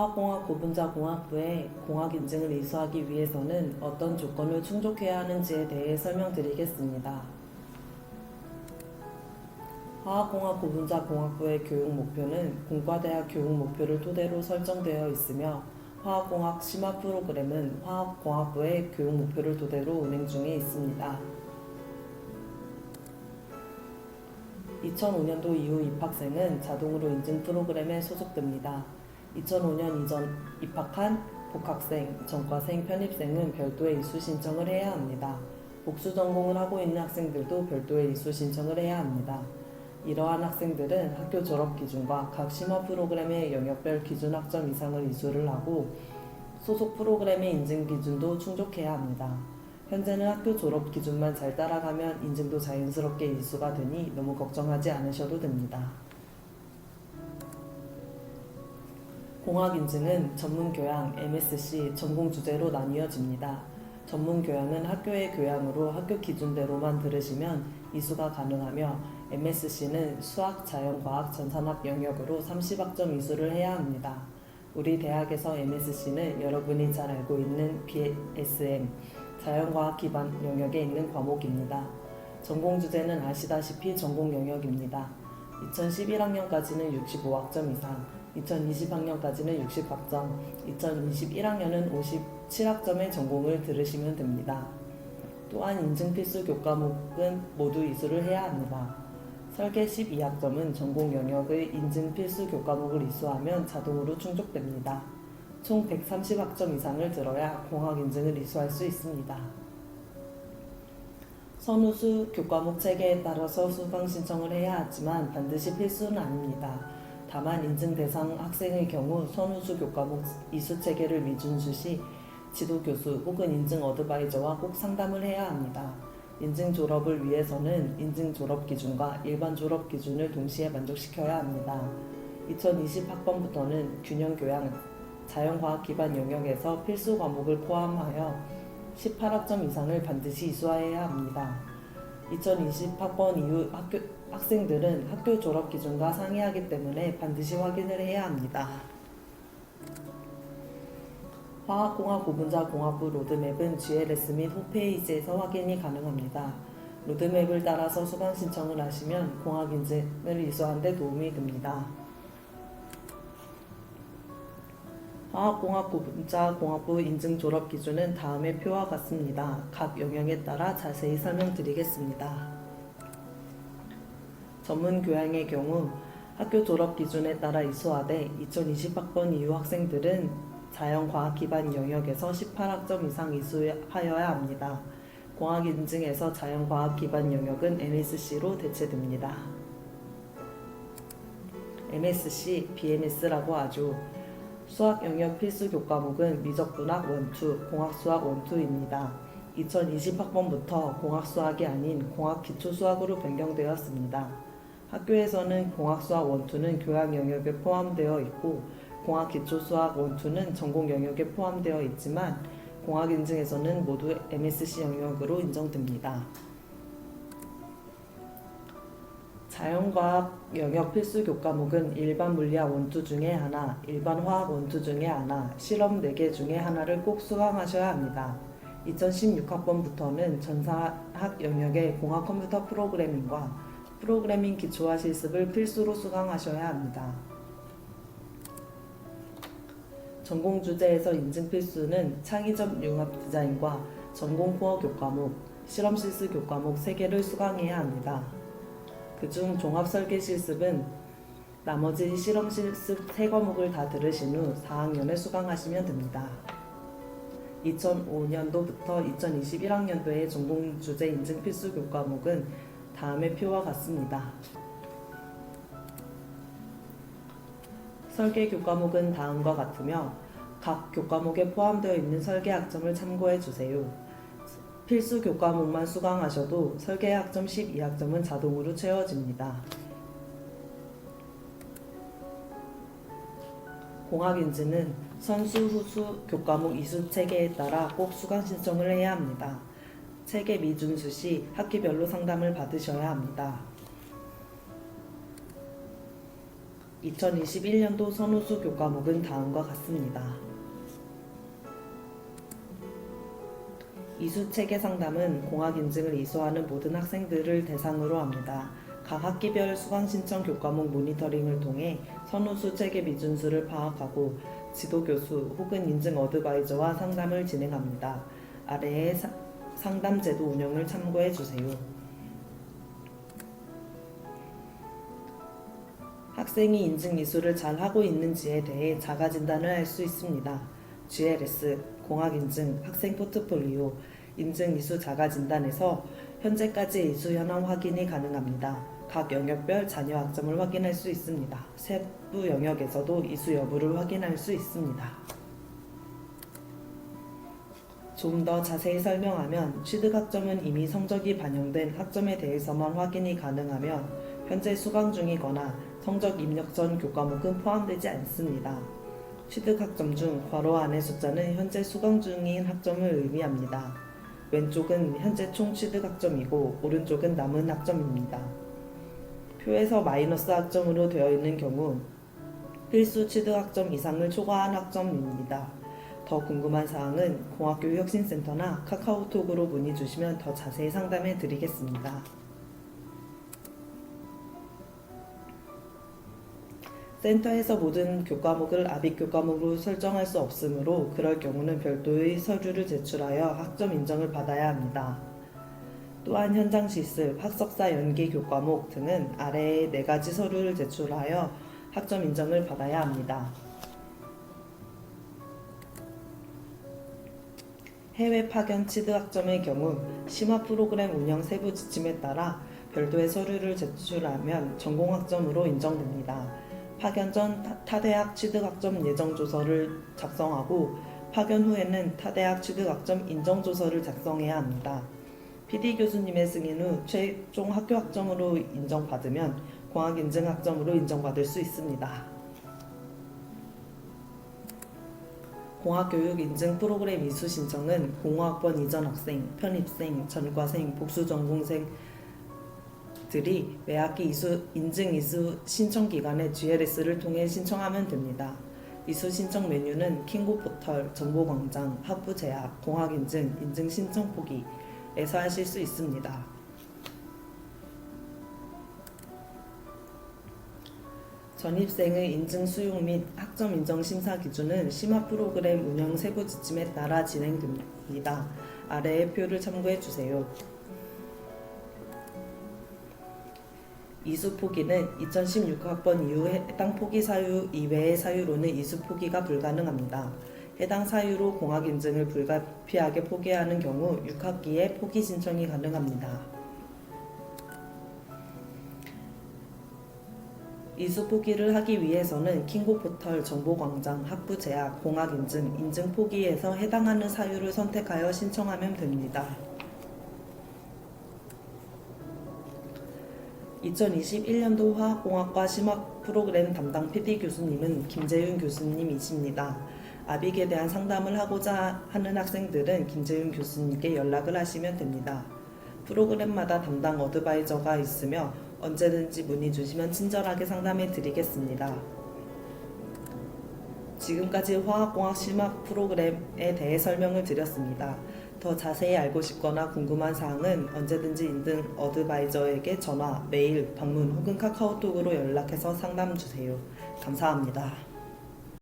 화학공학 고분자공학부에 공학 인증을 이수하기 위해서는 어떤 조건을 충족해야 하는지에 대해 설명드리겠습니다. 화학공학 고분자공학부의 교육 목표는 공과대학 교육 목표를 토대로 설정되어 있으며 화학공학 심화 프로그램은 화학공학부의 교육 목표를 토대로 운행 중에 있습니다. 2005년도 이후 입학생은 자동으로 인증 프로그램에 소속됩니다. 2005년 이전 입학한 복학생, 전과생, 편입생은 별도의 이수 신청을 해야 합니다. 복수 전공을 하고 있는 학생들도 별도의 이수 신청을 해야 합니다. 이러한 학생들은 학교 졸업 기준과 각 심화 프로그램의 영역별 기준 학점 이상을 이수를 하고 소속 프로그램의 인증 기준도 충족해야 합니다. 현재는 학교 졸업 기준만 잘 따라가면 인증도 자연스럽게 이수가 되니 너무 걱정하지 않으셔도 됩니다. 공학 인증은 전문 교양, MSc, 전공 주제로 나뉘어집니다. 전문 교양은 학교의 교양으로 학교 기준대로만 들으시면 이수가 가능하며 MSc는 수학, 자연, 과학, 전산학 영역으로 30학점 이수를 해야 합니다. 우리 대학에서 MSc는 여러분이 잘 알고 있는 BSM, 자연과학 기반 영역에 있는 과목입니다. 전공 주제는 아시다시피 전공 영역입니다. 2011학년까지는 65학점 이상, 2020학년까지는 60학점, 2021학년은 57학점의 전공을 들으시면 됩니다. 또한 인증 필수 교과목은 모두 이수를 해야 합니다. 설계 12학점은 전공 영역의 인증 필수 교과목을 이수하면 자동으로 충족됩니다. 총 130학점 이상을 들어야 공학 인증을 이수할 수 있습니다. 선우수 교과목 체계에 따라서 수강 신청을 해야 하지만 반드시 필수는 아닙니다. 다만 인증 대상 학생의 경우 선우수 교과목 이수 체계를 미준수 시 지도교수 혹은 인증 어드바이저와 꼭 상담을 해야 합니다. 인증 졸업을 위해서는 인증 졸업 기준과 일반 졸업 기준을 동시에 만족시켜야 합니다. 2020학번부터는 균형 교양, 자연과학 기반 영역에서 필수 과목을 포함하여 18학점 이상을 반드시 이수해야 합니다. 2020학번 이후 학생들은 학교 졸업 기준과 상이하기 때문에 반드시 확인을 해야 합니다. 화학공학 고분자공학부 로드맵은 GLS 및 홈페이지에서 확인이 가능합니다. 로드맵을 따라서 수강 신청을 하시면 공학 인증을 이수하는 데 도움이 됩니다. 화학공학 고분자공학부 인증 졸업 기준은 다음의 표와 같습니다. 각 영역에 따라 자세히 설명드리겠습니다. 전문 교양의 경우 학교 졸업 기준에 따라 이수하되 2020학번 이후 학생들은 자연과학 기반 영역에서 18학점 이상 이수하여야 합니다. 공학 인증에서 자연과학 기반 영역은 MSc로 대체됩니다. MSc, BMS라고 하죠. 수학 영역 필수 교과목은 미적분학 1, 2, 공학수학 1, 2입니다. 2020학번부터 공학수학이 아닌 공학기초수학으로 변경되었습니다. 학교에서는 공학수학 1, 2는 교양 영역에 포함되어 있고 공학기초수학 1, 2는 전공 영역에 포함되어 있지만 공학인증에서는 모두 MSc 영역으로 인정됩니다. 자연과학 영역 필수 교과목은 일반 물리학 1, 2 중에 하나, 일반 화학 1, 2 중에 하나, 실험 4개 중에 하나를 꼭 수강하셔야 합니다. 2016학번부터는 전사학 영역의 공학 컴퓨터 프로그래밍과 프로그래밍 기초화 실습을 필수로 수강하셔야 합니다. 전공 주제에서 인증 필수는 창의적 융합 디자인과 전공 코어 교과목, 실험 실습 교과목 3개를 수강해야 합니다. 그중 종합 설계 실습은 나머지 실험 실습 3과목을 다 들으신 후 4학년에 수강하시면 됩니다. 2005년도부터 2021학년도의 전공 주제 인증 필수 교과목은 다음의 표와 같습니다. 설계 교과목은 다음과 같으며 각 교과목에 포함되어 있는 설계 학점을 참고해 주세요. 필수 교과목만 수강하셔도 설계 학점 12학점은 자동으로 채워집니다. 공학인증은 선수, 후수 교과목 이수 체계에 따라 꼭 수강 신청을 해야 합니다. 체계 미준수 시 학기별로 상담을 받으셔야 합니다. 2021년도 선호수 교과목은 다음과 같습니다. 이수 체계 상담은 공학 인증을 이수하는 모든 학생들을 대상으로 합니다. 각 학기별 수강 신청 교과목 모니터링을 통해 선호수 체계 미준수를 파악하고 지도교수 혹은 인증 어드바이저와 상담을 진행합니다. 아래의 상담 제도 운영을 참고해 주세요. 학생이 인증 이수를 잘 하고 있는지에 대해 자가 진단을 할 수 있습니다. GLS, 공학인증, 학생 포트폴리오, 인증 이수 자가 진단에서 현재까지 이수 현황 확인이 가능합니다. 각 영역별 자녀 학점을 확인할 수 있습니다. 세부 영역에서도 이수 여부를 확인할 수 있습니다. 좀 더 자세히 설명하면 취득 학점은 이미 성적이 반영된 학점에 대해서만 확인이 가능하며 현재 수강 중이거나 성적 입력 전 교과목은 포함되지 않습니다. 취득 학점 중 괄호 안의 숫자는 현재 수강 중인 학점을 의미합니다. 왼쪽은 현재 총 취득 학점이고 오른쪽은 남은 학점입니다. 표에서 마이너스 학점으로 되어 있는 경우 필수 취득 학점 이상을 초과한 학점입니다. 더 궁금한 사항은 공학교육혁신센터나 카카오톡으로 문의 주시면 더 자세히 상담해 드리겠습니다. 센터에서 모든 교과목을 압입 교과목으로 설정할 수 없으므로 그럴 경우는 별도의 서류를 제출하여 학점 인정을 받아야 합니다. 또한 현장 실습, 학석사 연기 교과목 등은 아래의 4가지 서류를 제출하여 학점 인정을 받아야 합니다. 해외 파견 취득 학점의 경우 심화 프로그램 운영 세부 지침에 따라 별도의 서류를 제출하면 전공 학점으로 인정됩니다. 파견 전 타대학 취득학점 예정조서를 작성하고 파견 후에는 타대학 취득학점 인정조서를 작성해야 합니다. PD 교수님의 승인 후 최종 학교 학점으로 인정받으면 공학인증 학점으로 인정받을 수 있습니다. 공학교육 인증 프로그램 이수 신청은 공학번 이전 학생, 편입생, 전과생, 복수 전공생 들이 매학기 인증 이수 신청 기간에 GLS를 통해 신청하면 됩니다. 이수 신청 메뉴는 킹고 포털, 정보광장, 학부 제약, 공학인증, 인증 신청 포기에서 하실 수 있습니다. 전입생의 인증 수용 및 학점 인정 심사 기준은 심화 프로그램 운영 세부 지침에 따라 진행됩니다. 아래의 표를 참고해 주세요. 이수 포기는 2016학번 이후 해당 포기 사유 이외의 사유로는 이수 포기가 불가능합니다. 해당 사유로 공학 인증을 불가피하게 포기하는 경우 6학기에 포기 신청이 가능합니다. 이수 포기를 하기 위해서는 킹고 포털, 정보광장, 학부 제약, 공학 인증, 인증 포기에서 해당하는 사유를 선택하여 신청하면 됩니다. 2021년도 화학공학과 심화 프로그램 담당 PD 교수님은 김재윤 교수님이십니다. 압익에 대한 상담을 하고자 하는 학생들은 김재윤 교수님께 연락을 하시면 됩니다. 프로그램마다 담당 어드바이저가 있으며 언제든지 문의 주시면 친절하게 상담해 드리겠습니다. 지금까지 화학공학 심화 프로그램에 대해 설명을 드렸습니다. 더 자세히 알고 싶거나 궁금한 사항은 언제든지 인증 어드바이저에게 전화, 메일, 방문 혹은 카카오톡으로 연락해서 상담 주세요. 감사합니다.